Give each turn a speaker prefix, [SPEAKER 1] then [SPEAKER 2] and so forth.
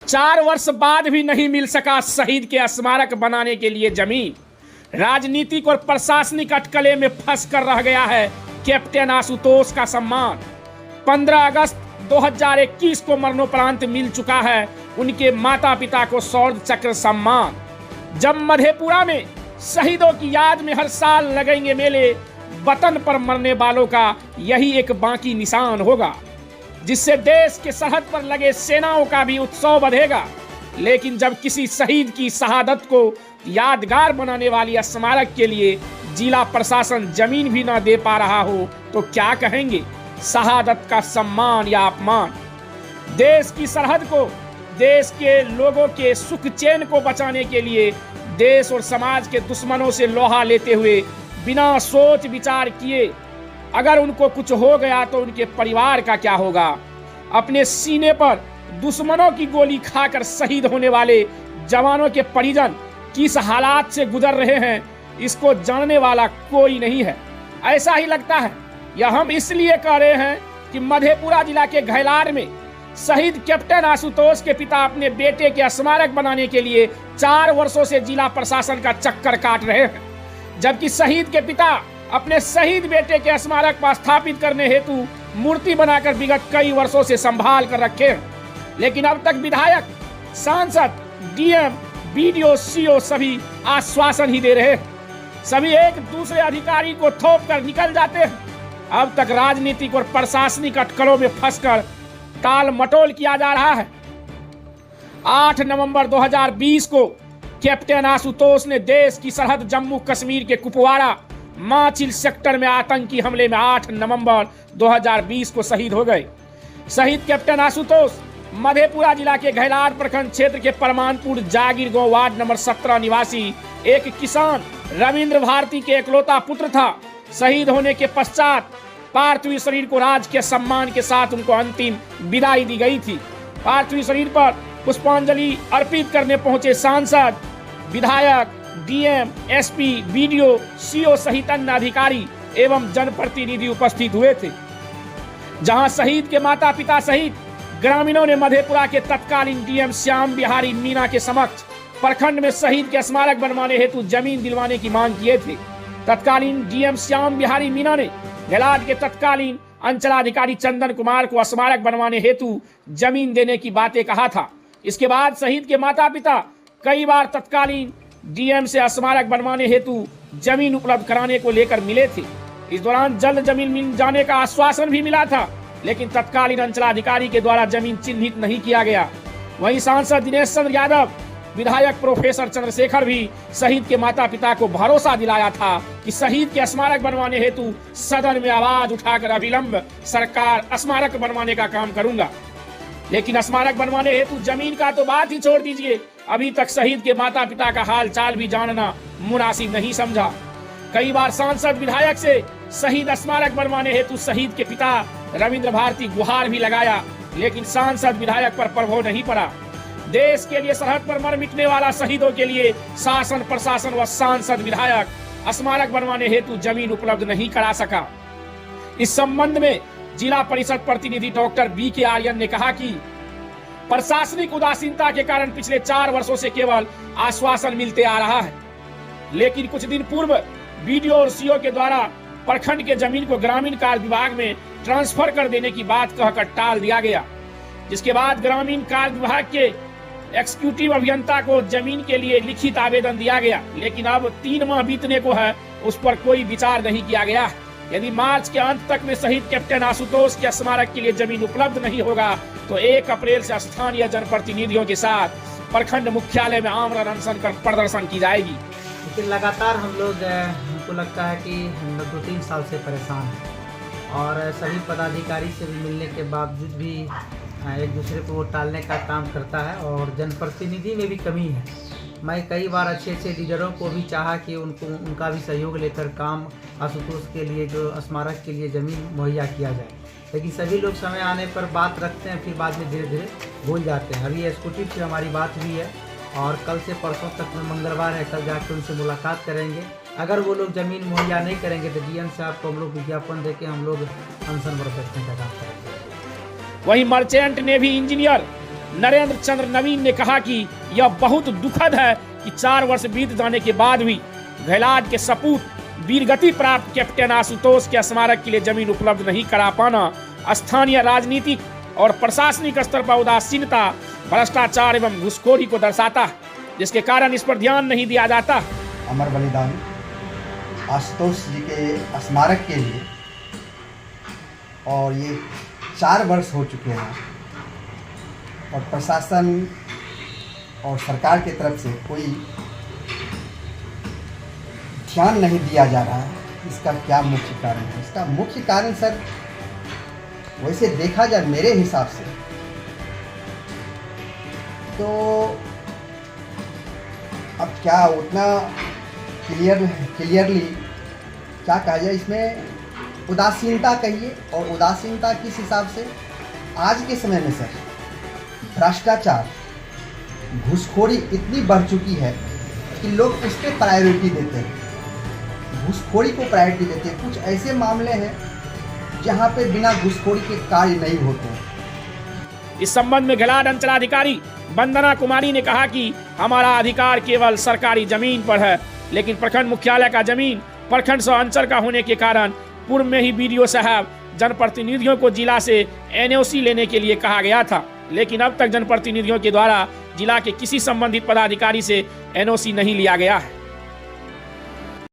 [SPEAKER 1] 4 वर्ष बाद भी नहीं मिल सका शहीद के स्मारक बनाने के लिए जमीन। राजनीतिक और प्रशासनिक अटकले में फंस कर रह गया है कैप्टन आशुतोष का सम्मान। 15 अगस्त 2021 को मरणोपरांत मिल चुका है उनके माता पिता को शौर्य चक्र सम्मान। जब मधेपुरा में शहीदों की याद में हर साल लगेंगे मेले, वतन पर मरने वालों का यही एक बाकी निशान होगा, जिससे देश के सरहद पर लगे सेनाओं का भी उत्सव बढ़ेगा। लेकिन जब किसी शहीद की शहादत को यादगार बनाने वाली स्मारक के लिए जिला प्रशासन जमीन भी न दे पा रहा हो तो क्या कहेंगे, शहादत का सम्मान या अपमान। देश की सरहद को, देश के लोगों के सुख चैन को बचाने के लिए देश और समाज के दुश्मनों से लोहा लेते हुए बिना सोच विचार किए अगर उनको कुछ हो गया तो उनके परिवार का क्या होगा। अपने सीने पर दुश्मनों की गोली खाकर शहीद होने वाले जवानों के परिजन किस हालात से गुजर रहे हैं, इसको जानने वाला कोई नहीं है। ऐसा ही लगता है यह हम इसलिए कह रहे हैं कि मधेपुरा जिला के घैलार में शहीद कैप्टन आशुतोष के पिता अपने बेटे के स्मारक बनाने के लिए 4 वर्षों से जिला प्रशासन का चक्कर काट रहे हैं, जबकि शहीद के पिता अपने शहीद बेटे के स्मारक पर स्थापित करने हेतु मूर्ति बनाकर विगत कई वर्षों से संभाल कर रखे हैं। लेकिन अब तक विधायक, सांसद, डीएम, बीडीओ, सीओ सभी आश्वासन ही दे रहे हैं। सभी एक दूसरे अधिकारी को थोप कर निकल जाते हैं। अब तक राजनीतिक और प्रशासनिक अटकलों में फंसकर टाल मटोल किया जा रहा है। 8 नवंबर 2020 को कैप्टन आशुतोष ने देश की सरहद जम्मू कश्मीर के कुपवाड़ा माचिल सेक्टर में आतंकी हमले में 8 नवंबर 2020 को शहीद हो गए। शहीद कैप्टन आशुतोष मधेपुरा जिला के घैलार प्रखंड क्षेत्र के परमानपुर जागीर गांव वार्ड नंबर 17 निवासी एक किसान रविंद्र भारती के एकलौता पुत्र था। शहीद होने के पश्चात पार्थिव शरीर को राजकीय सम्मान के साथ उनको अंतिम विदाई दी गई थी। पार्थिव शरीर पर पुष्पांजलि अर्पित करने पहुंचे सांसद, विधायक, डीएम, एसपी, बीडीओ, सीओ सहित अन्य अधिकारी एवं जनप्रतिनिधि उपस्थित हुए थे। जहां शहीद के माता पिता सहित ग्रामीणों ने मधेपुरा के तत्कालीन डीएम श्याम बिहारी मीणा के समक्ष प्रखंड में शहीद के स्मारक बनवाने हेतु जमीन दिलवाने की मांग किए थे। तत्कालीन डीएम श्याम बिहारी मीणा ने घैलार के तत्कालीन अंचलाधिकारी चंदन कुमार को स्मारक बनवाने हेतु जमीन देने की बातें कहा था। इसके बाद शहीद के माता पिता कई बार तत्कालीन डीएम से स्मारक बनवाने हेतु जमीन उपलब्ध कराने को लेकर मिले थे। इस दौरान जल्द जमीन मिल जाने का आश्वासन भी मिला था, लेकिन तत्कालीन अंचलाधिकारी के द्वारा जमीन चिन्हित नहीं किया गया। वहीं सांसद दिनेश चंद्र यादव, विधायक प्रोफेसर चंद्रशेखर भी शहीद के माता पिता को भरोसा दिलाया था कि शहीद के स्मारक बनवाने हेतु सदन में आवाज उठाकर अविलंब सरकार स्मारक बनवाने का काम करूंगा। लेकिन स्मारक बनवाने हेतु जमीन का तो बात ही छोड़ दीजिए, अभी तक शहीद के माता पिता का हाल चाल भी जानना मुनासिब नहीं समझा। कई बार सांसद, विधायक से शहीद स्मारक बनवाने हेतु शहीद के पिता रविंद्र भारती गुहार भी लगाया, लेकिन सांसद, विधायक पर प्रभाव नहीं पड़ा। देश के लिए सरहद पर मर मिटने वाला शहीदों के लिए शासन, प्रशासन व सांसद, विधायक स्मारक बनवाने हेतु जमीन उपलब्ध नहीं करा सका। इस संबंध में जिला परिषद प्रतिनिधि डॉक्टर बी के आर्यन ने कहा कि प्रशासनिक उदासीनता के कारण पिछले 4 वर्षों से केवल आश्वासन मिलते आ रहा है, लेकिन कुछ दिन पूर्व बीडीओ और सीओ के द्वारा प्रखंड के जमीन को ग्रामीण कार्य विभाग में ट्रांसफर कर देने की बात कहकर टाल दिया गया, जिसके बाद ग्रामीण कार्य विभाग के एग्जीक्यूटिव अभियंता को जमीन के लिए लिखित आवेदन दिया गया, लेकिन अब 3 माह बीतने को है, उस पर कोई विचार नहीं किया गया। यदि मार्च के अंत तक में शहीद कैप्टन आशुतोष के स्मारक के लिए जमीन उपलब्ध नहीं होगा तो 1 अप्रैल से स्थानीय जनप्रतिनिधियों के साथ प्रखंड मुख्यालय में आमरण अनशन कर प्रदर्शन की जाएगी।
[SPEAKER 2] लेकिन लगातार हमको लगता है कि हम लोग 2-3 साल से परेशान हैं और सभी पदाधिकारी से भी मिलने के बावजूद भी एक दूसरे को टालने का काम करता है और जनप्रतिनिधि में भी कमी है। मैं कई बार अच्छे लीडरों को भी चाहा कि उनका भी सहयोग लेकर काम आशुतोष के लिए, जो स्मारक के लिए ज़मीन मुहैया किया जाए, लेकिन सभी लोग समय आने पर बात रखते हैं, फिर बाद में धीरे धीरे भूल जाते हैं। अभी एग्जीक्यूटिव से हमारी बात हुई है और कल से परसों तक में मंगलवार है, कल जाकर उनसे मुलाकात करेंगे। अगर वो लोग ज़मीन मुहैया नहीं करेंगे तो डीएम साहब को हम लोग विज्ञापन दे के हम लोग अनशन पर बैठने का काम करेंगे।
[SPEAKER 1] वहीं मर्चेंट नेवी इंजीनियर नरेंद्र चंद्र नवीन ने कहा कि यह बहुत दुखद है कि 4 वर्ष बीत जाने के बाद भी घैलाड के सपूत वीरगति प्राप्त कैप्टन आशुतोष के स्मारक के लिए जमीन उपलब्ध नहीं करा पाना स्थानीय राजनीतिक और प्रशासनिक स्तर पर उदासीनता, भ्रष्टाचार एवं घूसखोरी को दर्शाता है, जिसके कारण इस पर ध्यान नहीं दिया जाता।
[SPEAKER 3] अमर बलिदान आशुतोष जी के स्मारक के लिए और ये 4 वर्ष हो चुके हैं और प्रशासन और सरकार की तरफ से कोई ध्यान नहीं दिया जा रहा है। इसका क्या मुख्य कारण है? इसका मुख्य कारण सर, वैसे देखा जाए मेरे हिसाब से तो अब क्या उतना क्लियरली क्या कहा जाए, इसमें उदासीनता कहिए। और उदासीनता किस हिसाब से? आज के समय में सर भ्रष्टाचार, घूसखोरी इतनी बढ़ चुकी है कि लोग उस पर प्रायोरिटी देते हैं, घूसखोरी को प्रायोरिटी देते हैं। कुछ ऐसे मामले हैं जहां पे बिना घूसखोरी के कार्य नहीं होते हैं।
[SPEAKER 1] इस संबंध में घैलाड अंचलाधिकारी वंदना कुमारी ने कहा कि हमारा अधिकार केवल सरकारी जमीन पर है, लेकिन प्रखंड मुख्यालय का जमीन प्रखंड से अंचल का होने के कारण पूर्व में ही बीडीओ साहब जनप्रतिनिधियों को जिला से एनओसी लेने के लिए कहा गया था, लेकिन अब तक जनप्रतिनिधियों के द्वारा जिला के किसी संबंधित पदाधिकारी से एनओसी नहीं लिया गया है।